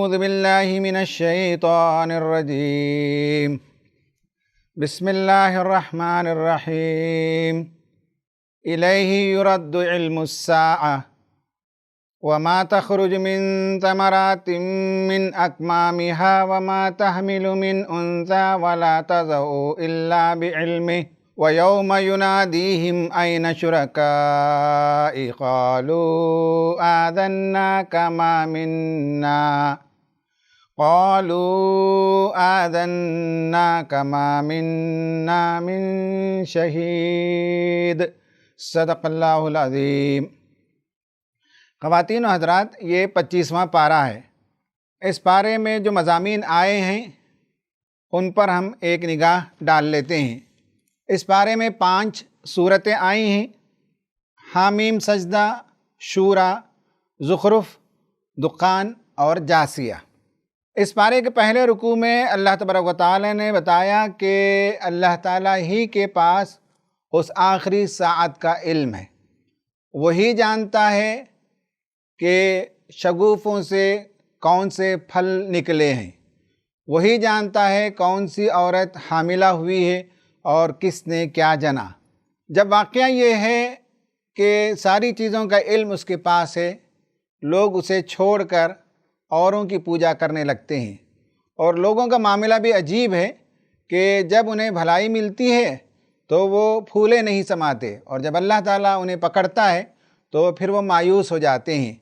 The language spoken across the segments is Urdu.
أعوذ بالله من الشيطان الرجيم بسم الله الرحمن الرحيم إليه يرد علم الساعة وما تخرج من ثمرات من أكمامها وما تحمل من أنثى ولا تضع إلا بعلمه ويوم يناديهم أين شركائي قالوا آذناك ما منا من شہید صدق اللہ العظیم۔ خواتین و حضرات، یہ 25واں پارہ ہے۔ اس پارے میں جو مضامین آئے ہیں ان پر ہم ایک نگاہ ڈال لیتے ہیں۔ اس پارے میں 5 صورتیں آئی ہیں: حامیم سجدہ، شورا، زخرف، دخان اور جاسیہ۔ اس پارے کے پہلے رکوع میں اللہ تبارک و تعالی نے بتایا کہ اللہ تعالیٰ ہی کے پاس اس آخری ساعت کا علم ہے۔ وہی جانتا ہے کہ شگوفوں سے کون سے پھل نکلے ہیں، وہی جانتا ہے کون سی عورت حاملہ ہوئی ہے اور کس نے کیا جنا۔ جب واقعہ یہ ہے کہ ساری چیزوں کا علم اس کے پاس ہے، لوگ اسے چھوڑ کر اوروں کی پوجا کرنے لگتے ہیں، اور لوگوں کا معاملہ بھی عجیب ہے کہ جب انہیں بھلائی ملتی ہے تو وہ پھولے نہیں سماتے، اور جب اللہ تعالیٰ انہیں پکڑتا ہے تو پھر وہ مایوس ہو جاتے ہیں۔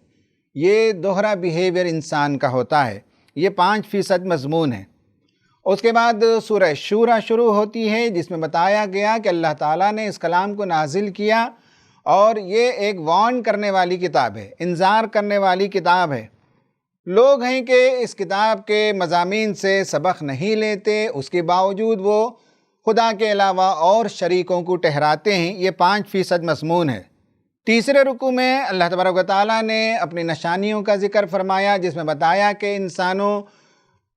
یہ دوہرا بیہیویئر انسان کا ہوتا ہے۔ یہ 5% مضمون ہے۔ اس کے بعد سورہ شورا شروع ہوتی ہے، جس میں بتایا گیا کہ اللہ تعالیٰ نے اس کلام کو نازل کیا، اور یہ ایک وارن کرنے والی کتاب ہے، انذار کرنے والی کتاب ہے۔ لوگ ہیں کہ اس کتاب کے مضامین سے سبق نہیں لیتے، اس کے باوجود وہ خدا کے علاوہ اور شریکوں کو ٹھہراتے ہیں۔ یہ 5% مضمون ہے۔ تیسرے رکوع میں اللہ تبارک و تعالیٰ نے اپنی نشانیوں کا ذکر فرمایا، جس میں بتایا کہ انسانوں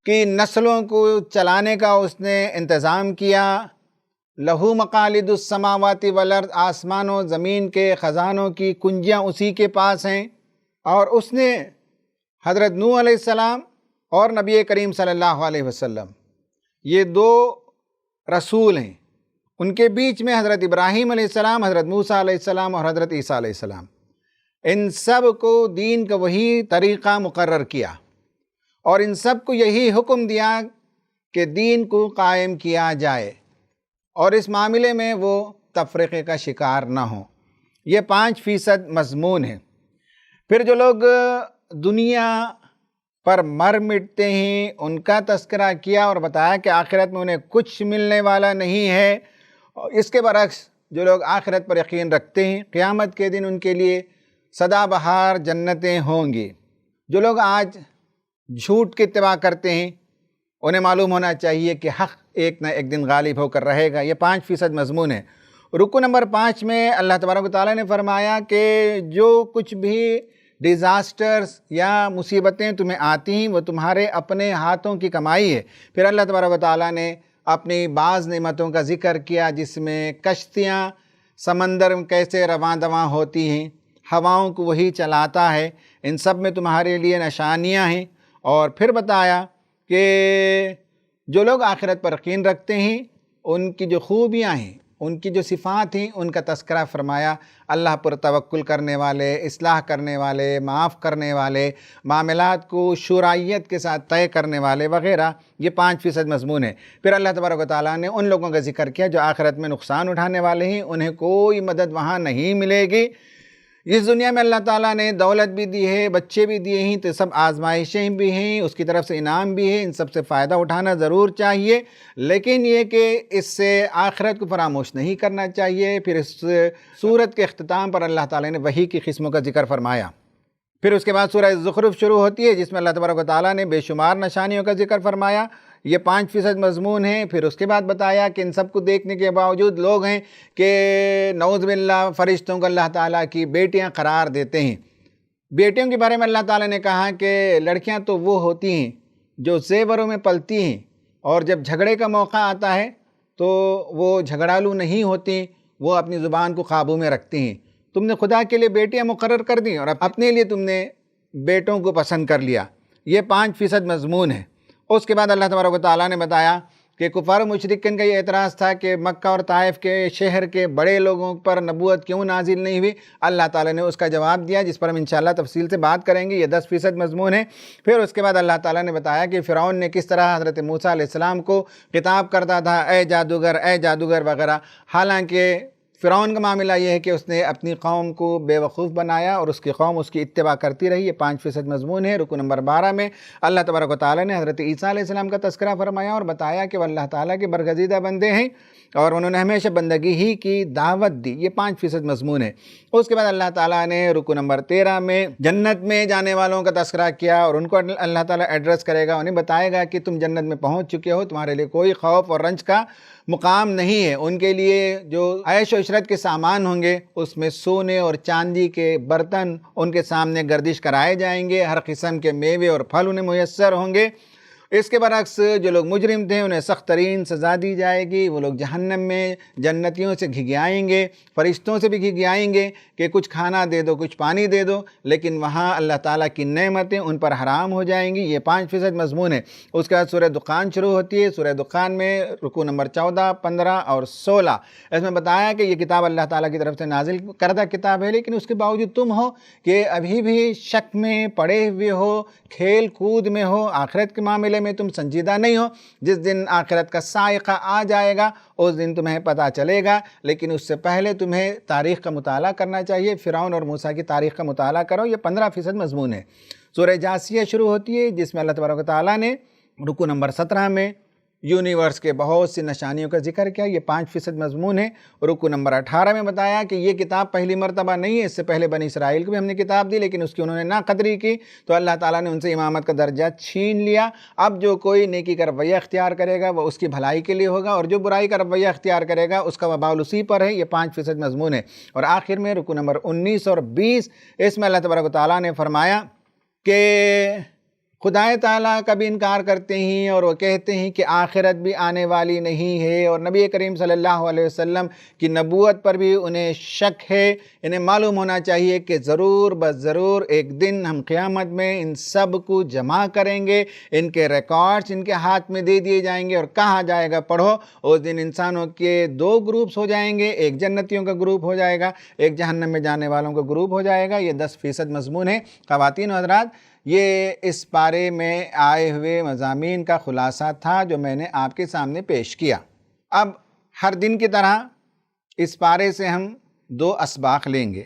کی نسلوں کو چلانے کا اس نے انتظام کیا۔ لہو مقالد السماوات والارض، آسمان و زمین کے خزانوں کی کنجیاں اسی کے پاس ہیں، اور اس نے حضرت نوح علیہ السلام اور نبی کریم صلی اللہ علیہ وسلم، یہ 2 رسول ہیں، ان کے بیچ میں حضرت ابراہیم علیہ السلام، حضرت موسیٰ علیہ السلام اور حضرت عیسیٰ علیہ السلام، ان سب کو دین کا وہی طریقہ مقرر کیا، اور ان سب کو یہی حکم دیا کہ دین کو قائم کیا جائے، اور اس معاملے میں وہ تفرقے کا شکار نہ ہوں۔ یہ 5% مضمون ہے۔ پھر جو لوگ دنیا پر مر مٹتے ہیں ان کا تذکرہ کیا، اور بتایا کہ آخرت میں انہیں کچھ ملنے والا نہیں ہے۔ اس کے برعکس جو لوگ آخرت پر یقین رکھتے ہیں، قیامت کے دن ان کے لیے سدا بہار جنتیں ہوں گی۔ جو لوگ آج جھوٹ کی اتباع کرتے ہیں، انہیں معلوم ہونا چاہیے کہ حق ایک نہ ایک دن غالب ہو کر رہے گا۔ یہ 5% مضمون ہے۔ رکوع نمبر 5 میں اللہ تبارک و تعالیٰ نے فرمایا کہ جو کچھ بھی ڈیزاسٹرز یا مصیبتیں تمہیں آتی ہیں وہ تمہارے اپنے ہاتھوں کی کمائی ہے۔ پھر اللہ تبارک و تعالیٰ نے اپنی بعض نعمتوں کا ذکر کیا، جس میں کشتیاں سمندر میں کیسے رواں دواں ہوتی ہیں، ہواؤں کو وہی چلاتا ہے، ان سب میں تمہارے لیے نشانیاں ہیں۔ اور پھر بتایا کہ جو لوگ آخرت پر یقین رکھتے ہیں ان کی جو خوبیاں ہیں، ان کی جو صفات ہیں، ان کا تذکرہ فرمایا۔ اللہ پر توکل کرنے والے، اصلاح کرنے والے، معاف کرنے والے، معاملات کو شورائیت کے ساتھ طے کرنے والے وغیرہ، یہ 5% مضمون ہے۔ پھر اللہ تبارک و تعالیٰ نے ان لوگوں کا ذکر کیا جو آخرت میں نقصان اٹھانے والے ہیں، انہیں کوئی مدد وہاں نہیں ملے گی۔ اس دنیا میں اللہ تعالیٰ نے دولت بھی دی ہے، بچے بھی دیے ہیں، تو سب آزمائشیں بھی ہیں، اس کی طرف سے انعام بھی ہے، ان سب سے فائدہ اٹھانا ضرور چاہیے، لیکن یہ کہ اس سے آخرت کو فراموش نہیں کرنا چاہیے۔ پھر اس سورت کے اختتام پر اللہ تعالیٰ نے وحی کی قسموں کا ذکر فرمایا۔ پھر اس کے بعد سورہ زخرف شروع ہوتی ہے، جس میں اللہ تبارک و تعالیٰ نے بے شمار نشانیوں کا ذکر فرمایا۔ یہ 5% مضمون ہے۔ پھر اس کے بعد بتایا کہ ان سب کو دیکھنے کے باوجود لوگ ہیں کہ نعوذ باللہ فرشتوں کو اللہ تعالیٰ کی بیٹیاں قرار دیتے ہیں۔ بیٹیوں کے بارے میں اللہ تعالیٰ نے کہا کہ لڑکیاں تو وہ ہوتی ہیں جو زیوروں میں پلتی ہیں، اور جب جھگڑے کا موقع آتا ہے تو وہ جھگڑالو نہیں ہوتی، وہ اپنی زبان کو قابو میں رکھتی ہیں۔ تم نے خدا کے لیے بیٹیاں مقرر کر دیں اور اپنے لیے تم نے بیٹوں کو پسند کر لیا۔ یہ 5% مضمون ہے۔ اس کے بعد اللہ تبارک و تعالیٰ نے بتایا کہ کفار و مشرکین کا یہ اعتراض تھا کہ مکہ اور طائف کے شہر کے بڑے لوگوں پر نبوت کیوں نازل نہیں ہوئی، اللہ تعالیٰ نے اس کا جواب دیا، جس پر ہم انشاءاللہ تفصیل سے بات کریں گے۔ یہ 10% مضمون ہے۔ پھر اس کے بعد اللہ تعالیٰ نے بتایا کہ فرعون نے کس طرح حضرت موسیٰ علیہ السلام کو خطاب کرتا تھا، اے جادوگر وغیرہ، حالانکہ فرعون کا معاملہ یہ ہے کہ اس نے اپنی قوم کو بے وقوف بنایا اور اس کی قوم اس کی اتباع کرتی رہی۔ یہ 5% مضمون ہے۔ رکو نمبر 12 میں اللہ تبارک و تعالیٰ نے حضرت عیسیٰ علیہ السلام کا تذکرہ فرمایا اور بتایا کہ وہ اللہ تعالیٰ کے برگزیدہ بندے ہیں اور انہوں نے ہمیشہ بندگی ہی کی دعوت دی۔ یہ 5% مضمون ہے۔ اس کے بعد اللہ تعالیٰ نے رکو نمبر 13 میں جنت میں جانے والوں کا تذکرہ کیا اور ان کو اللہ تعالیٰ ایڈریس کرے گا، انہیں بتائے گا کہ تم جنت میں پہنچ چکے ہو، تمہارے لیے کوئی خوف اور رنج کا مقام نہیں ہے۔ ان کے لیے جو عیش و عشرت کے سامان ہوں گے اس میں سونے اور چاندی کے برتن ان کے سامنے گردش کرائے جائیں گے، ہر قسم کے میوے اور پھل انہیں میسر ہوں گے۔ اس کے برعکس جو لوگ مجرم تھے انہیں سخت ترین سزا دی جائے گی۔ وہ لوگ جہنم میں جنتیوں سے گھگیائیں گے، فرشتوں سے بھی گھگیائیں گے کہ کچھ کھانا دے دو، کچھ پانی دے دو، لیکن وہاں اللہ تعالیٰ کی نعمتیں ان پر حرام ہو جائیں گی۔ یہ 5% مضمون ہے۔ اس کے بعد سورہ دخان شروع ہوتی ہے۔ سورہ دخان میں رکوع نمبر 14، 15 اور 16 اس میں بتایا کہ یہ کتاب اللہ تعالیٰ کی طرف سے نازل کردہ کتاب ہے، لیکن اس کے باوجود تم ہو کہ ابھی بھی شک میں پڑے ہوئے ہو، کھیل کود میں ہو، آخرت کے معاملے میں تم سنجیدہ نہیں ہو۔ جس دن آخرت کا سائقہ آ جائے گا اس دن تمہیں پتہ چلے گا، لیکن اس سے پہلے تمہیں تاریخ کا مطالعہ کرنا چاہیے۔ فرعون اور موسیٰ کی تاریخ کا مطالعہ کرو۔ یہ 15% مضمون ہے۔ سورہ جاثیہ شروع ہوتی ہے جس میں اللہ تبارک و تعالیٰ نے رکوع نمبر 17 میں یونیورس کے بہت سی نشانیوں کا ذکر کیا۔ یہ 5% مضمون ہے۔ رکوع نمبر 18 میں بتایا کہ یہ کتاب پہلی مرتبہ نہیں ہے، اس سے پہلے بنی اسرائیل کو بھی ہم نے کتاب دی لیکن اس کی انہوں نے ناقدری کی تو اللہ تعالیٰ نے ان سے امامت کا درجہ چھین لیا۔ اب جو کوئی نیکی کا رویہ اختیار کرے گا وہ اس کی بھلائی کے لیے ہوگا اور جو برائی کا رویہ اختیار کرے گا اس کا وبال اسی پر ہے۔ یہ 5% مضمون ہے۔ اور آخر میں رکوع نمبر 19 اور 20 اس میں اللہ تبارک و تعالیٰ نے فرمایا کہ خدا تعالیٰ کا بھی انکار کرتے ہیں اور وہ کہتے ہیں کہ آخرت بھی آنے والی نہیں ہے، اور نبی کریم صلی اللہ علیہ وسلم کی نبوت پر بھی انہیں شک ہے۔ انہیں معلوم ہونا چاہیے کہ ضرور بس ضرور ایک دن ہم قیامت میں ان سب کو جمع کریں گے، ان کے ریکارڈز ان کے ہاتھ میں دے دیے جائیں گے اور کہا جائے گا پڑھو۔ اس دن انسانوں کے 2 گروپس ہو جائیں گے، ایک جنتیوں کا گروپ ہو جائے گا، ایک جہنم میں جانے والوں کا گروپ ہو جائے گا۔ یہ 10% مضمون ہے۔ خواتین و حضرات، یہ اس پارے میں آئے ہوئے مضامین کا خلاصہ تھا جو میں نے آپ کے سامنے پیش کیا۔ اب ہر دن کی طرح اس پارے سے ہم 2 اسباق لیں گے۔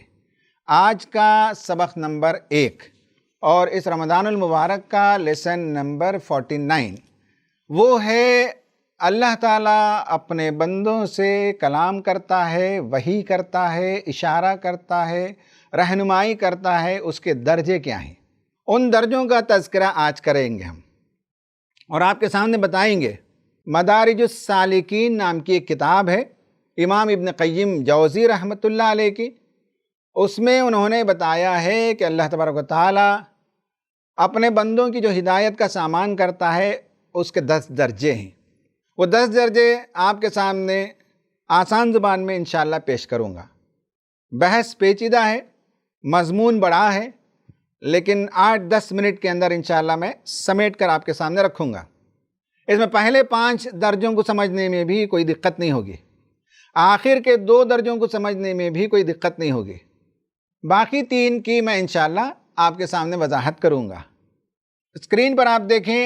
آج کا سبق نمبر 1 اور اس رمضان المبارک کا لیسن نمبر 49 وہ ہے اللہ تعالیٰ اپنے بندوں سے کلام کرتا ہے، وحی کرتا ہے، اشارہ کرتا ہے، رہنمائی کرتا ہے، اس کے درجے کیا ہیں؟ ان درجوں کا تذکرہ آج کریں گے ہم اور آپ کے سامنے بتائیں گے۔ مدارج السالکین نام کی ایک کتاب ہے امام ابن قیم جوزی رحمۃ اللہ علیہ کی، اس میں انہوں نے بتایا ہے کہ اللہ تبارک و تعالیٰ اپنے بندوں کی جو ہدایت کا سامان کرتا ہے اس کے 10 درجے ہیں۔ وہ 10 درجے آپ کے سامنے آسان زبان میں انشاءاللہ پیش کروں گا۔ بحث پیچیدہ ہے، مضمون بڑا ہے، لیکن 8-10 منٹ کے اندر انشاءاللہ میں سمیٹ کر آپ کے سامنے رکھوں گا۔ اس میں پہلے 5 درجوں کو سمجھنے میں بھی کوئی دقت نہیں ہوگی، آخر کے 2 درجوں کو سمجھنے میں بھی کوئی دقت نہیں ہوگی، باقی 3 کی میں انشاءاللہ آپ کے سامنے وضاحت کروں گا۔ اسکرین پر آپ دیکھیں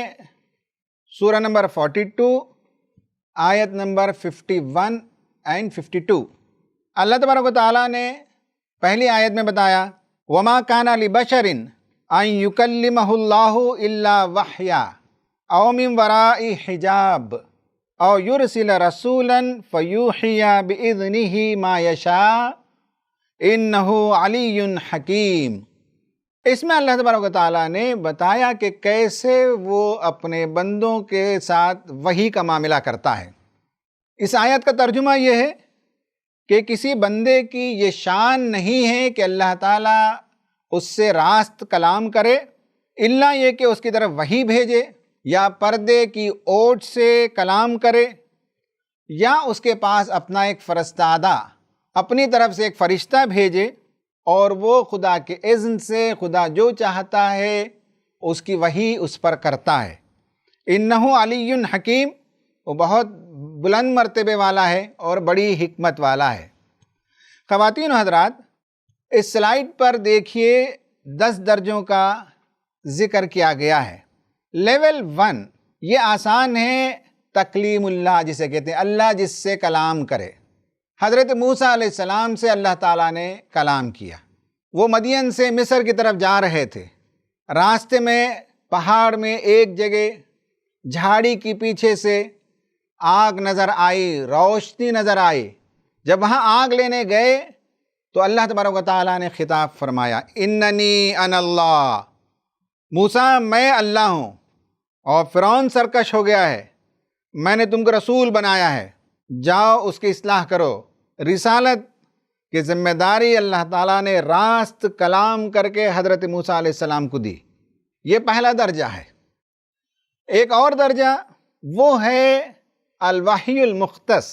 سورہ نمبر 42 آیت نمبر 51 اور 52۔ اللہ تبارک و تعالیٰ نے پہلی آیت میں بتایا وَمَا كَانَ لِبَشَرٍ أَن يُكَلِّمَهُ اللَّهُ إِلَّا وَحْيًا أَوْ مِن وَرَاءِ حِجَابٍ أَوْ يُرْسِلَ رَسُولًا فَيُوحِيَ بِإِذْنِهِ مَا يَشَاءُ إِنَّهُ عَلِيٌّ حَكِيمٌ۔ اس میں اللہ تبارک و تعالیٰ نے بتایا کہ کیسے وہ اپنے بندوں کے ساتھ وحی کا معاملہ کرتا ہے۔ اس آیت کا ترجمہ یہ ہے کہ کسی بندے کی یہ شان نہیں ہے کہ اللہ تعالیٰ اس سے راست کلام کرے الا یہ کہ اس کی طرف وحی بھیجے، یا پردے کی اوٹ سے کلام کرے، یا اس کے پاس اپنا ایک فرستادہ اپنی طرف سے ایک فرشتہ بھیجے اور وہ خدا کے اذن سے خدا جو چاہتا ہے اس کی وحی اس پر کرتا ہے۔ انہو علی حکیم، وہ بہت بلند مرتبے والا ہے اور بڑی حکمت والا ہے۔ خواتین و حضرات، اس سلائیڈ پر دیکھیے 10 درجوں کا ذکر کیا گیا ہے۔ لیول 1 یہ آسان ہے، تکلیم اللہ جسے کہتے ہیں، اللہ جس سے کلام کرے۔ حضرت موسیٰ علیہ السلام سے اللہ تعالیٰ نے کلام کیا۔ وہ مدین سے مصر کی طرف جا رہے تھے، راستے میں پہاڑ میں ایک جگہ جھاڑی کی پیچھے سے آگ نظر آئی، روشنی نظر آئی۔ جب وہاں آگ لینے گئے تو اللہ تبارک و تعالیٰ نے خطاب فرمایا، اننی انا اللہ، موسیٰ میں اللہ ہوں، اور فرعون سرکش ہو گیا ہے، میں نے تم کو رسول بنایا ہے، جاؤ اس کی اصلاح کرو۔ رسالت کی ذمہ داری اللہ تعالیٰ نے راست کلام کر کے حضرت موسیٰ علیہ السلام کو دی۔ یہ پہلا درجہ ہے۔ ایک اور درجہ وہ ہے الوحی المختص،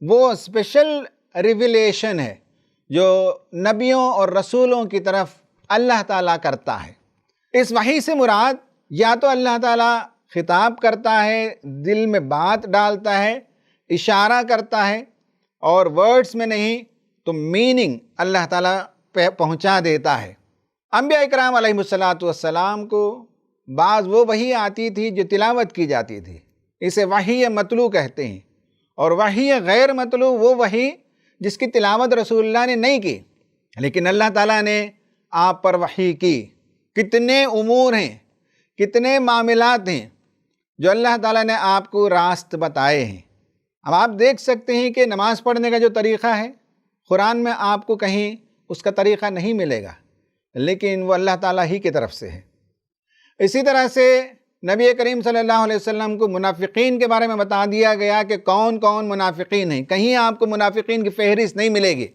وہ اسپیشل ریویلیشن ہے جو نبیوں اور رسولوں کی طرف اللہ تعالیٰ کرتا ہے۔ اس وحی سے مراد یا تو اللہ تعالیٰ خطاب کرتا ہے، دل میں بات ڈالتا ہے، اشارہ کرتا ہے، اور ورڈز میں نہیں تو میننگ اللہ تعالیٰ پہ پہنچا دیتا ہے۔ انبیاء اکرام علیہ السلام کو بعض وہ وحی آتی تھی جو تلاوت کی جاتی تھی، اسے وحی متلو کہتے ہیں، اور وحی غیر متلو وہ وحی جس کی تلاوت رسول اللہ نے نہیں کی لیکن اللہ تعالیٰ نے آپ پر وحی کی۔ کتنے امور ہیں، کتنے معاملات ہیں جو اللہ تعالیٰ نے آپ کو راست بتائے ہیں۔ اب آپ دیکھ سکتے ہیں کہ نماز پڑھنے کا جو طریقہ ہے قرآن میں آپ کو کہیں اس کا طریقہ نہیں ملے گا، لیکن وہ اللہ تعالیٰ ہی کی طرف سے ہے۔ اسی طرح سے نبی کریم صلی اللہ علیہ وسلم کو منافقین کے بارے میں بتا دیا گیا کہ کون کون منافقین ہیں، کہیں آپ کو منافقین کی فہرست نہیں ملے گی۔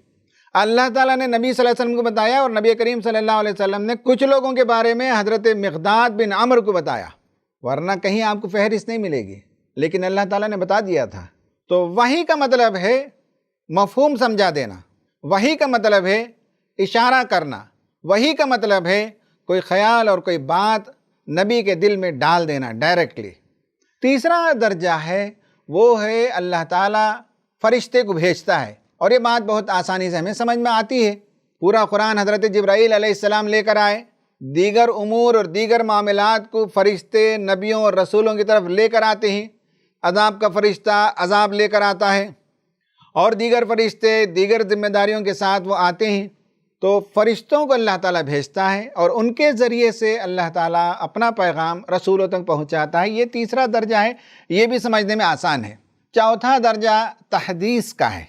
اللہ تعالیٰ نے نبی صلی اللہ علیہ وسلم کو بتایا، اور نبی کریم صلی اللہ علیہ وسلم نے کچھ لوگوں کے بارے میں حضرت مقداد بن عمرو کو بتایا، ورنہ کہیں آپ کو فہرست نہیں ملے گی، لیکن اللہ تعالیٰ نے بتا دیا تھا۔ تو وحی کا مطلب ہے مفہوم سمجھا دینا، وحی کا مطلب ہے اشارہ کرنا، وحی کا مطلب ہے کوئی خیال اور کوئی بات نبی کے دل میں ڈال دینا ڈائریکٹلی۔ تیسرا درجہ ہے وہ ہے اللہ تعالیٰ فرشتے کو بھیجتا ہے، اور یہ بات بہت آسانی سے ہمیں سمجھ میں آتی ہے۔ پورا قرآن حضرت جبرائیل علیہ السلام لے کر آئے، دیگر امور اور دیگر معاملات کو فرشتے نبیوں اور رسولوں کی طرف لے کر آتے ہیں۔ عذاب کا فرشتہ عذاب لے کر آتا ہے، اور دیگر فرشتے دیگر ذمہ داریوں کے ساتھ وہ آتے ہیں۔ تو فرشتوں کو اللہ تعالیٰ بھیجتا ہے اور ان کے ذریعے سے اللہ تعالیٰ اپنا پیغام رسولوں تک پہنچاتا ہے۔ یہ تیسرا درجہ ہے، یہ بھی سمجھنے میں آسان ہے۔ چوتھا درجہ تحدیث کا ہے،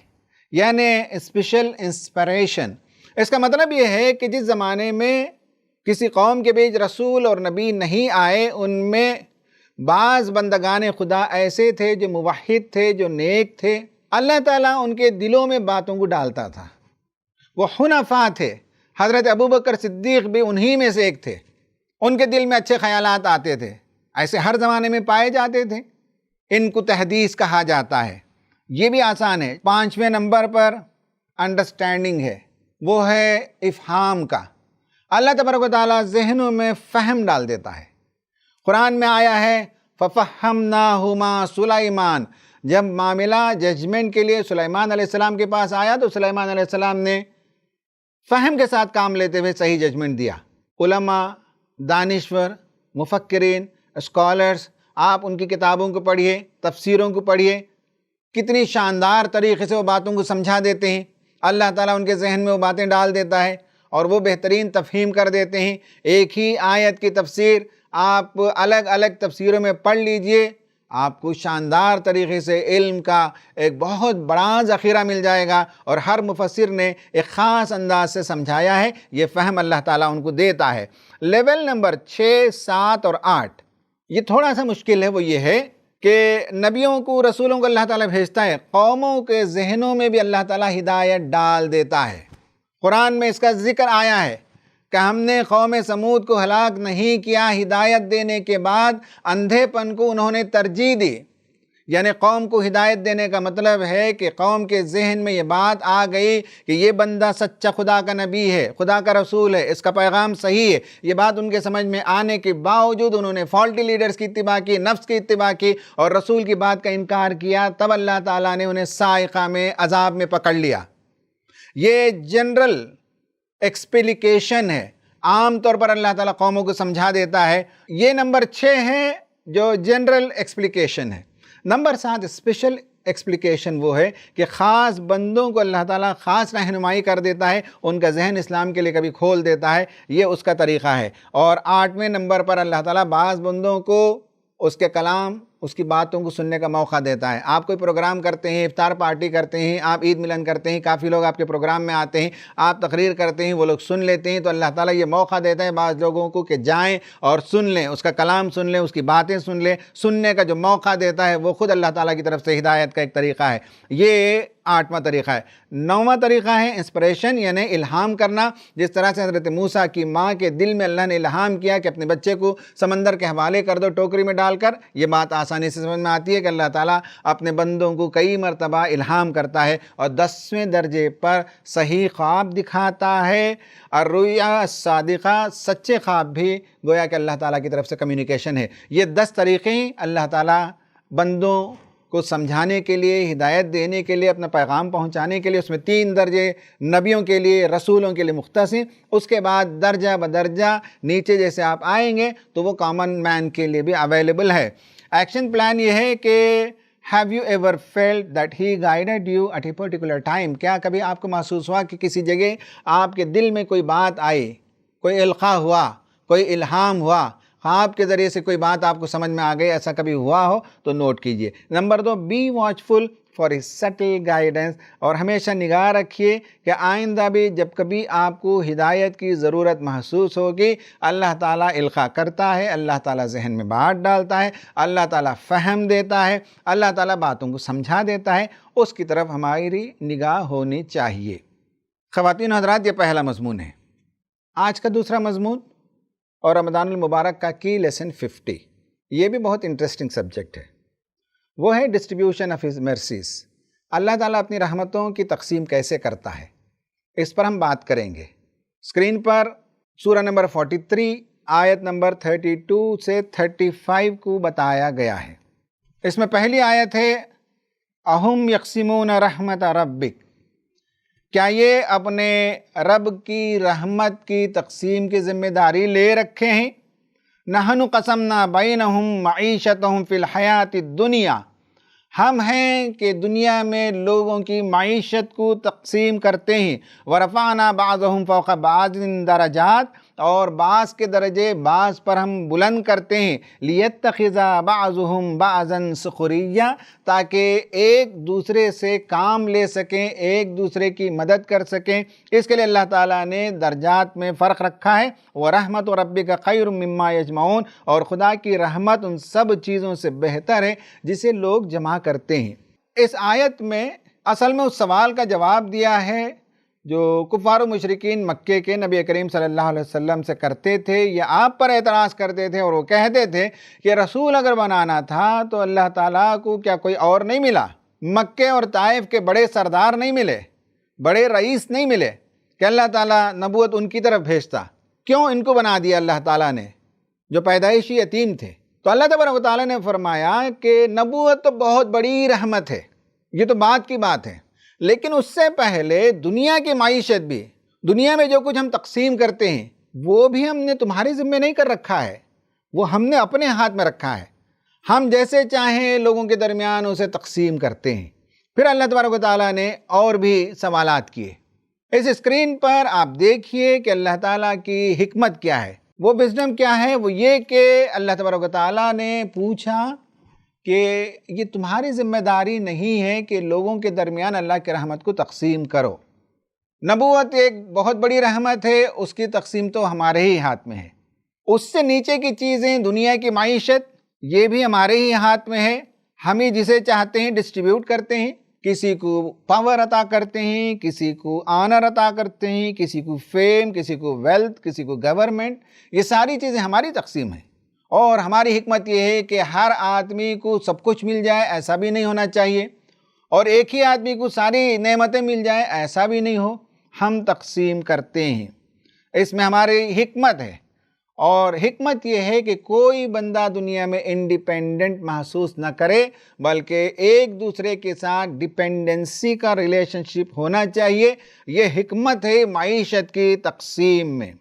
یعنی اسپیشل انسپریشن۔ اس کا مطلب یہ ہے کہ جس زمانے میں کسی قوم کے بیچ رسول اور نبی نہیں آئے، ان میں بعض بندگان خدا ایسے تھے جو موحد تھے، جو نیک تھے، اللہ تعالیٰ ان کے دلوں میں باتوں کو ڈالتا تھا۔ وہ حنفاء تھے، حضرت ابوبکر صدیق بھی انہی میں سے ایک تھے، ان کے دل میں اچھے خیالات آتے تھے، ایسے ہر زمانے میں پائے جاتے تھے۔ ان کو تحدیث کہا جاتا ہے۔ یہ بھی آسان ہے۔ 5ویں نمبر پر انڈرسٹینڈنگ ہے، وہ ہے افہام کا۔ اللہ تبارک و تعالیٰ ذہنوں میں فہم ڈال دیتا ہے۔ قرآن میں آیا ہے فَفَهَّمْنَاهُمَا سُلَيْمَانَ، جب معاملہ ججمنٹ کے لیے سلیمان علیہ السلام کے پاس آیا تو سلیمان علیہ السلام نے فہم کے ساتھ کام لیتے ہوئے صحیح ججمنٹ دیا۔ علماء، دانشور، مفکرین، اسکالرز، آپ ان کی کتابوں کو پڑھیے، تفسیروں کو پڑھیے، کتنی شاندار طریقے سے وہ باتوں کو سمجھا دیتے ہیں۔ اللہ تعالیٰ ان کے ذہن میں وہ باتیں ڈال دیتا ہے اور وہ بہترین تفہیم کر دیتے ہیں۔ ایک ہی آیت کی تفسیر آپ الگ الگ تفسیروں میں پڑھ لیجئے، آپ کو شاندار طریقے سے علم کا ایک بہت بڑا ذخیرہ مل جائے گا، اور ہر مفسر نے ایک خاص انداز سے سمجھایا ہے، یہ فہم اللہ تعالیٰ ان کو دیتا ہے۔ لیول نمبر 6، 7 اور 8 یہ تھوڑا سا مشکل ہے، وہ یہ ہے کہ نبیوں کو، رسولوں کو اللہ تعالیٰ بھیجتا ہے، قوموں کے ذہنوں میں بھی اللہ تعالیٰ ہدایت ڈال دیتا ہے۔ قرآن میں اس کا ذکر آیا ہے کہ ہم نے قوم سمود کو ہلاک نہیں کیا، ہدایت دینے کے بعد اندھے پن کو انہوں نے ترجیح دی۔ یعنی قوم کو ہدایت دینے کا مطلب ہے کہ قوم کے ذہن میں یہ بات آ گئی کہ یہ بندہ سچا خدا کا نبی ہے، خدا کا رسول ہے، اس کا پیغام صحیح ہے۔ یہ بات ان کے سمجھ میں آنے کے باوجود انہوں نے فالٹی لیڈرز کی اتباع کی، نفس کی اتباع کی اور رسول کی بات کا انکار کیا، تب اللہ تعالیٰ نے انہیں صاعقہ میں، عذاب میں پکڑ لیا۔ یہ جنرل ایکسپلیکیشن ہے، عام طور پر اللہ تعالیٰ قوموں کو سمجھا دیتا ہے۔ یہ نمبر 6 ہے جو جنرل ایکسپلیکیشن ہے۔ نمبر 7 اسپیشل ایکسپلیکیشن وہ ہے کہ خاص بندوں کو اللہ تعالیٰ خاص رہنمائی کر دیتا ہے، ان کا ذہن اسلام کے لیے کبھی کھول دیتا ہے، یہ اس کا طریقہ ہے۔ اور 8ویں نمبر پر اللہ تعالیٰ بعض بندوں کو اس کے کلام، اس کی باتوں کو سننے کا موقع دیتا ہے۔ آپ کوئی پروگرام کرتے ہیں، افطار پارٹی کرتے ہیں، آپ عید ملن کرتے ہیں، کافی لوگ آپ کے پروگرام میں آتے ہیں، آپ تقریر کرتے ہیں، وہ لوگ سن لیتے ہیں، تو اللہ تعالیٰ یہ موقع دیتا ہے بعض لوگوں کو کہ جائیں اور سن لیں، اس کا کلام سن لیں، اس کی باتیں سن لیں۔ سننے کا جو موقع دیتا ہے وہ خود اللہ تعالیٰ کی طرف سے ہدایت کا ایک طریقہ ہے۔ یہ 8واں طریقہ ہے۔ 9واں طریقہ ہے انسپریشن، یعنی الہام کرنا۔ جس طرح سے حضرت موسیٰ کی ماں کے دل میں اللہ نے الہام کیا کہ اپنے بچے کو سمندر کے حوالے کر دو ٹوکری میں ڈال کر، یہ بات آسانی سے سمجھ میں آتی ہے کہ اللہ تعالیٰ اپنے بندوں کو کئی مرتبہ الہام کرتا ہے۔ اور 10ویں درجے پر صحیح خواب دکھاتا ہے، الرؤیا الصادقہ، سچے خواب بھی گویا کہ اللہ تعالیٰ کی طرف سے کمیونیکیشن ہے۔ یہ 10 طریقے اللہ تعالیٰ بندوں کو سمجھانے کے لیے، ہدایت دینے کے لیے، اپنا پیغام پہنچانے کے لیے، اس میں 3 درجے نبیوں کے لیے، رسولوں کے لیے مختص ہیں۔ اس کے بعد درجہ بدرجہ نیچے جیسے آپ آئیں گے تو وہ کامن مین کے لیے بھی اویلیبل ہے۔ ایکشن پلان یہ ہے کہ have you ever felt that he guided you at a particular time؟ کیا کبھی آپ کو محسوس ہوا کہ کسی جگہ آپ کے دل میں کوئی بات آئی، کوئی القاء ہوا، کوئی الہام ہوا، خواب کے ذریعے سے کوئی بات آپ کو سمجھ میں آ گئی، ایسا کبھی ہوا ہو تو نوٹ کیجئے۔ Number 2، be watchful for his subtle guidance، اور ہمیشہ نگاہ رکھیے کہ آئندہ بھی جب کبھی آپ کو ہدایت کی ضرورت محسوس ہوگی، اللہ تعالیٰ القاء کرتا ہے، اللہ تعالیٰ ذہن میں بات ڈالتا ہے، اللہ تعالیٰ فہم دیتا ہے، اللہ تعالیٰ باتوں کو سمجھا دیتا ہے، اس کی طرف ہماری نگاہ ہونی چاہیے۔ خواتین و حضرات، یہ پہلا مضمون ہے۔ آج کا دوسرا مضمون اور رمضان المبارک کا کی لیسن 50، یہ بھی بہت انٹرسٹنگ سبجیکٹ ہے۔ وہ ہے ڈسٹریبیوشن آف ہز مرسیز، اللہ تعالیٰ اپنی رحمتوں کی تقسیم کیسے کرتا ہے، اس پر ہم بات کریں گے۔ اسکرین پر سورہ نمبر 43 آیت نمبر 32 سے 35 کو بتایا گیا ہے۔ اس میں پہلی آیت ہے اہم یقسمون رحمت ربک، کیا یہ اپنے رب کی رحمت کی تقسیم کی ذمہ داری لے رکھے ہیں؟ نحن قسمنا بینہم معیشتہم فی الحیات الدنیا، ہم ہیں کہ دنیا میں لوگوں کی معیشت کو تقسیم کرتے ہیں۔ ورفعنا بعضہم فوق بعض درجات، اور بعض کے درجے بعض پر ہم بلند کرتے ہیں۔ لیتخذ بعضہم بعضا سخریہ، تاکہ ایک دوسرے سے کام لے سکیں، ایک دوسرے کی مدد کر سکیں۔ اس کے لیے اللہ تعالیٰ نے درجات میں فرق رکھا ہے۔ وَرَحْمَتُ رَبِّكَ خَيْرٌ مِّمَّا يَجْمَعُونَ، اور خدا کی رحمت ان سب چیزوں سے بہتر ہے جسے لوگ جمع کرتے ہیں۔ اس آیت میں اصل میں اس سوال کا جواب دیا ہے جو کفار و مشرکین مکے کے نبی کریم صلی اللہ علیہ وسلم سے کرتے تھے، یا آپ پر اعتراض کرتے تھے، اور وہ کہتے تھے کہ رسول اگر بنانا تھا تو اللہ تعالیٰ کو کیا کوئی اور نہیں ملا؟ مکے اور طائف کے بڑے سردار نہیں ملے، بڑے رئیس نہیں ملے کہ اللہ تعالیٰ نبوت ان کی طرف بھیجتا؟ کیوں ان کو بنا دیا اللہ تعالیٰ نے جو پیدائشی یتیم تھے؟ تو اللہ تبارک و تعالیٰ نے فرمایا کہ نبوت تو بہت بڑی رحمت ہے، یہ تو بات کی بات ہے، لیکن اس سے پہلے دنیا کی معیشت بھی، دنیا میں جو کچھ ہم تقسیم کرتے ہیں وہ بھی ہم نے تمہارے ذمہ نہیں کر رکھا ہے، وہ ہم نے اپنے ہاتھ میں رکھا ہے۔ ہم جیسے چاہیں لوگوں کے درمیان اسے تقسیم کرتے ہیں۔ پھر اللہ تبارک و تعالیٰ نے اور بھی سوالات کیے۔ اس اسکرین پر آپ دیکھیے کہ اللہ تعالیٰ کی حکمت کیا ہے، وہ وزڈم کیا ہے۔ وہ یہ کہ اللہ تبارک و تعالیٰ نے پوچھا کہ یہ تمہاری ذمہ داری نہیں ہے کہ لوگوں کے درمیان اللہ کی رحمت کو تقسیم کرو۔ نبوت ایک بہت بڑی رحمت ہے، اس کی تقسیم تو ہمارے ہی ہاتھ میں ہے۔ اس سے نیچے کی چیزیں، دنیا کی معیشت، یہ بھی ہمارے ہی ہاتھ میں ہے۔ ہم ہی جسے چاہتے ہیں ڈسٹریبیوٹ کرتے ہیں، کسی کو پاور عطا کرتے ہیں، کسی کو آنر عطا کرتے ہیں، کسی کو فیم، کسی کو ویلتھ، کسی کو گورنمنٹ، یہ ساری چیزیں ہماری تقسیم ہیں۔ اور ہماری حکمت یہ ہے کہ ہر آدمی کو سب کچھ مل جائے، ایسا بھی نہیں ہونا چاہیے، اور ایک ہی آدمی کو ساری نعمتیں مل جائیں، ایسا بھی نہیں ہو۔ ہم تقسیم کرتے ہیں، اس میں ہماری حکمت ہے۔ اور حکمت یہ ہے کہ کوئی بندہ دنیا میں انڈیپینڈنٹ محسوس نہ کرے، بلکہ ایک دوسرے کے ساتھ ڈیپینڈنسی کا ریلیشن شپ ہونا چاہیے۔ یہ حکمت ہے معیشت کی تقسیم میں۔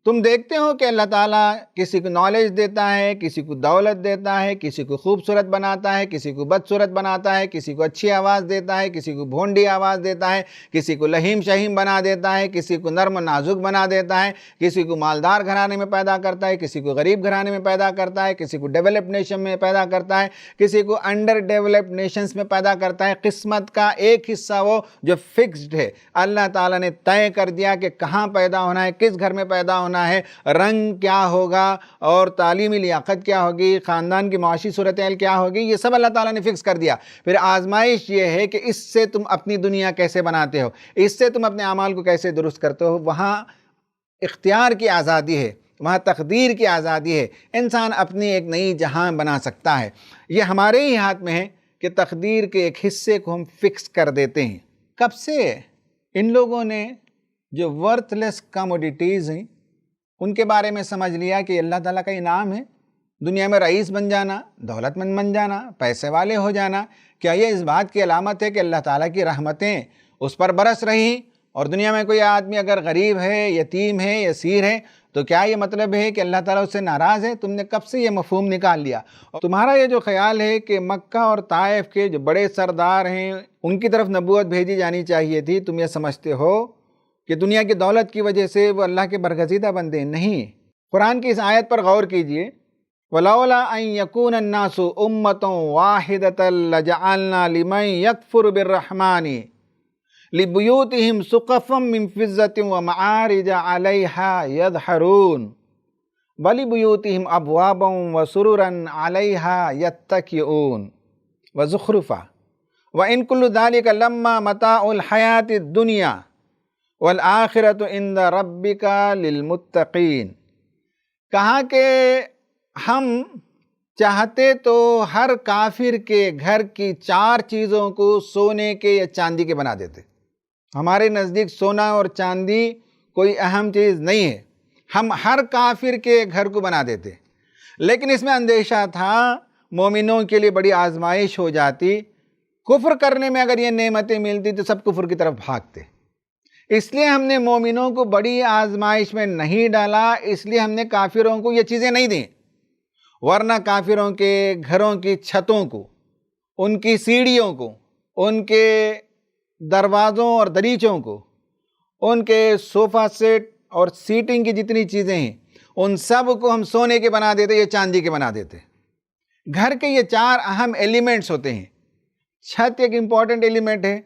تم دیکھتے ہو کہ اللہ تعالیٰ کسی کو نالج دیتا ہے، کسی کو دولت دیتا ہے، کسی کو خوبصورت بناتا ہے، کسی کو بدصورت بناتا ہے، کسی کو اچھی آواز دیتا ہے، کسی کو بھونڈی آواز دیتا ہے، کسی کو لہیم شہیم بنا دیتا ہے، کسی کو نرم و نازک بنا دیتا ہے، کسی کو مالدار گھرانے میں پیدا کرتا ہے، کسی کو غریب گھرانے میں پیدا کرتا ہے، کسی کو ڈیولپڈ نیشن میں پیدا کرتا ہے، کسی کو انڈر ڈیولپڈ نیشنز میں پیدا کرتا ہے۔ قسمت کا ایک حصہ وہ جو فکسڈ ہے، اللہ تعالیٰ نے طے کر دیا کہ کہاں پیدا ہونا ہے، کس گھر میں پیدا ہونا ہے، رنگ کیا ہوگا، اور تعلیمی لیاقت کیا ہوگی، خاندان کی معاشی صورتحال کیا ہوگی، یہ سب اللہ تعالیٰ نے فکس کر دیا۔ پھر آزمائش یہ ہے کہ اس سے تم اپنی دنیا کیسے بناتے ہو، اس سے تم اپنے اعمال کو کیسے درست کرتے ہو۔ وہاں اختیار کی آزادی ہے، وہاں تقدیر کی آزادی ہے، انسان اپنی ایک نئی جہاں بنا سکتا ہے۔ یہ ہمارے ہی ہاتھ میں ہے کہ تقدیر کے ایک حصے کو ہم فکس کر دیتے ہیں۔ کب سے ان لوگوں نے جو ورتھ لیس کموڈیٹیز ہیں ان کے بارے میں سمجھ لیا کہ اللہ تعالیٰ کا انعام ہے، دنیا میں رئیس بن جانا، دولت مند بن جانا، پیسے والے ہو جانا، کیا یہ اس بات کی علامت ہے کہ اللہ تعالیٰ کی رحمتیں اس پر برس رہی؟ اور دنیا میں کوئی آدمی اگر غریب ہے، یتیم ہے، اسیر ہے، تو کیا یہ مطلب ہے کہ اللہ تعالیٰ اس سے ناراض ہے؟ تم نے کب سے یہ مفہوم نکال لیا؟ اور تمہارا یہ جو خیال ہے کہ مکہ اور طائف کے جو بڑے سردار ہیں ان کی طرف نبوت بھیجی جانی چاہیے تھی، تم یہ سمجھتے ہو کہ دنیا کی دولت کی وجہ سے وہ اللہ کے برگزیدہ بندے نہیں۔ قرآن کی اس آیت پر غور کیجئے، وَلَوْلَا أَن يَكُونَ النَّاسُ أُمَّةً وَاحِدَةً لَجَعَلْنَا لِمَن يَكْفُرُ بِالرَّحْمَنِ لِبُيُوتِهِمْ سُقَفًا مِّن فِضَّةٍ وَمَعَارِجَ عَلَيْهَا يَظْهَرُونَ وَلِبُيُوتِهِمْ أَبْوَابًا وَسُرُرًا عَلَيْهَا يَتَّكِئُونَ وَزُخْرُفًا وَإِن كُلُّ ذَلِكَ لَمَّا مَتَاعُ الْحَيَاةِ الدُّنْيَا وَالْآخِرَةُ عِندَ رَبِّكَ لِلْمُتَّقِينَ۔ کہا کہ ہم چاہتے تو ہر کافر کے گھر کی 4 چیزوں کو سونے کے یا چاندی کے بنا دیتے۔ ہمارے نزدیک سونا اور چاندی کوئی اہم چیز نہیں ہے، ہم ہر کافر کے گھر کو بنا دیتے، لیکن اس میں اندیشہ تھا مومنوں کے لیے بڑی آزمائش ہو جاتی، کفر کرنے میں اگر یہ نعمتیں ملتی تو سب کفر کی طرف بھاگتے۔ اس لیے ہم نے مومنوں کو بڑی آزمائش میں نہیں ڈالا، اس لیے ہم نے کافروں کو یہ چیزیں نہیں دیں، ورنہ کافروں کے گھروں کی چھتوں کو، ان کی سیڑھیوں کو، ان کے دروازوں اور دریچوں کو، ان کے صوفہ سیٹ اور سیٹنگ کی جتنی چیزیں ہیں ان سب کو ہم سونے کے بنا دیتے یا چاندی کے بنا دیتے۔ گھر کے یہ 4 اہم ایلیمنٹس ہوتے ہیں۔ چھت ایک امپورٹنٹ ایلیمنٹ ہے،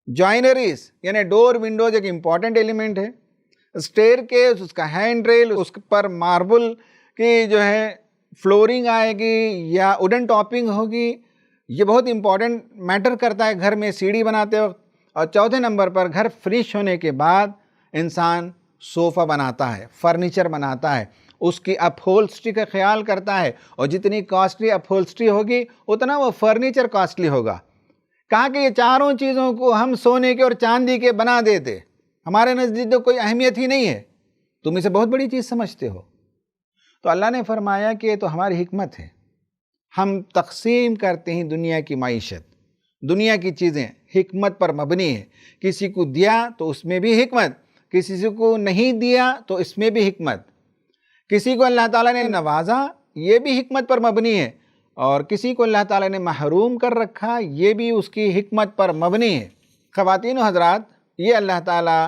جوائنریز یعنی ڈور ونڈوز ایک امپورٹنٹ ایلیمنٹ ہے، اسٹیئر کیس، اس کا ہینڈ ریل، اس پر ماربل کی جو ہے فلورنگ آئے گی یا ووڈن ٹاپنگ ہوگی، یہ بہت امپورٹنٹ میٹر کرتا ہے گھر میں سیڑھی بناتے وقت۔ اور چوتھے نمبر پر گھر فنش ہونے کے بعد انسان صوفہ بناتا ہے، فرنیچر بناتا ہے، اس کی اپہولسٹری کا خیال کرتا ہے، اور جتنی کاسٹلی اپہولسٹری ہوگی اتنا وہ فرنیچر کاسٹلی ہوگا۔ کہا کہ یہ 4 چیزوں کو ہم سونے کے اور چاندی کے بنا دیتے، ہمارے نزدیک تو کوئی اہمیت ہی نہیں ہے، تم اسے بہت بڑی چیز سمجھتے ہو۔ تو اللہ نے فرمایا کہ یہ تو ہماری حکمت ہے، ہم تقسیم کرتے ہیں دنیا کی معیشت، دنیا کی چیزیں حکمت پر مبنی ہے۔ کسی کو دیا تو اس میں بھی حکمت، کسی کو نہیں دیا تو اس میں بھی حکمت، کسی کو اللہ تعالیٰ نے نوازا یہ بھی حکمت پر مبنی ہے، اور کسی کو اللہ تعالیٰ نے محروم کر رکھا یہ بھی اس کی حکمت پر مبنی ہے۔ خواتین و حضرات، یہ اللہ تعالیٰ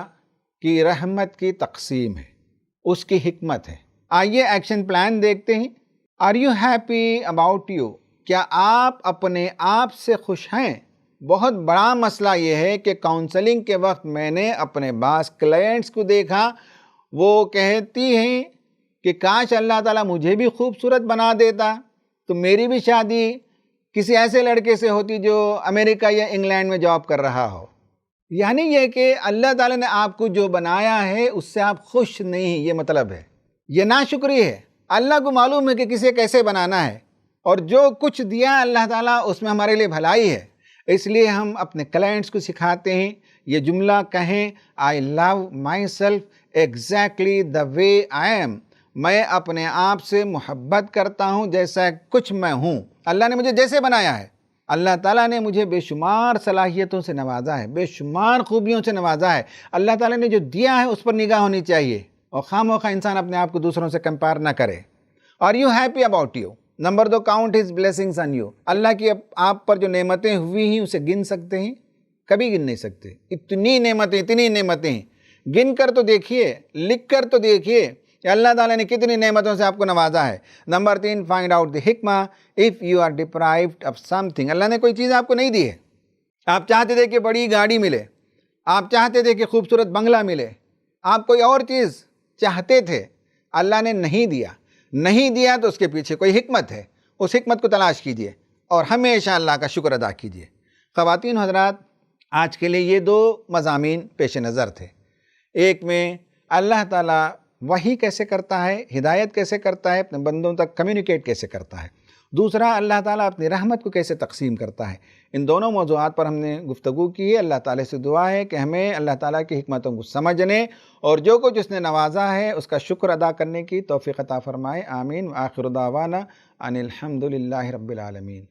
کی رحمت کی تقسیم ہے، اس کی حکمت ہے۔ آئیے ایکشن پلان دیکھتے ہیں۔ Are you happy about you? کیا آپ اپنے آپ سے خوش ہیں؟ بہت بڑا مسئلہ یہ ہے کہ کاؤنسلنگ کے وقت میں نے اپنے بعض کلائنٹس کو دیکھا، وہ کہتی ہیں کہ کاش اللہ تعالیٰ مجھے بھی خوبصورت بنا دیتا تو میری بھی شادی کسی ایسے لڑکے سے ہوتی جو امریکہ یا انگلینڈ میں جاب کر رہا ہو۔ یعنی یہ کہ اللہ تعالیٰ نے آپ کو جو بنایا ہے اس سے آپ خوش نہیں، یہ مطلب ہے، یہ ناشکری ہے۔ اللہ کو معلوم ہے کہ کسے کیسے بنانا ہے، اور جو کچھ دیا اللہ تعالیٰ اس میں ہمارے لیے بھلائی ہے۔ اس لیے ہم اپنے کلائنٹس کو سکھاتے ہیں یہ جملہ کہیں، I love myself exactly the way I am, میں اپنے آپ سے محبت کرتا ہوں جیسا کچھ میں ہوں۔ اللہ نے مجھے جیسے بنایا ہے، اللہ تعالیٰ نے مجھے بے شمار صلاحیتوں سے نوازا ہے، بے شمار خوبیوں سے نوازا ہے۔ اللہ تعالیٰ نے جو دیا ہے اس پر نگاہ ہونی چاہیے، اور خواہ مخواہ انسان اپنے آپ کو دوسروں سے کمپیئر نہ کرے۔ Are you happy about you؟ Number 2، count his blessings on you۔ اللہ کی آپ پر جو نعمتیں ہوئی ہیں اسے گن سکتے ہیں؟ کبھی گن نہیں سکتے۔ اتنی نعمتیں ہیں، گن کر تو دیکھیے، لکھ کر تو دیکھیے کہ اللہ تعالیٰ نے کتنی نعمتوں سے آپ کو نوازا ہے۔ Number 3، find out the حکمہ if you are deprived of something۔ اللہ نے کوئی چیز آپ کو نہیں دی ہے، آپ چاہتے تھے کہ بڑی گاڑی ملے، آپ چاہتے تھے کہ خوبصورت بنگلہ ملے، آپ کوئی اور چیز چاہتے تھے، اللہ نے نہیں دیا تو اس کے پیچھے کوئی حکمت ہے، اس حکمت کو تلاش کیجئے اور ہمیشہ اللہ کا شکر ادا کیجئے۔ خواتین و حضرات، آج کے لیے یہ 2 مضامین پیش نظر تھے۔ ایک میں اللہ تعالیٰ وحی کیسے کرتا ہے، ہدایت کیسے کرتا ہے، اپنے بندوں تک کمیونیکیٹ کیسے کرتا ہے۔ دوسرا، اللہ تعالیٰ اپنی رحمت کو کیسے تقسیم کرتا ہے۔ ان دونوں موضوعات پر ہم نے گفتگو کی ہے۔ اللہ تعالیٰ سے دعا ہے کہ ہمیں اللہ تعالیٰ کی حکمتوں کو سمجھنے اور جو کچھ اس نے نوازا ہے اس کا شکر ادا کرنے کی توفیق عطا فرمائے۔ آمین۔ وآخر دعوانا ان الحمد للہ رب العالمین۔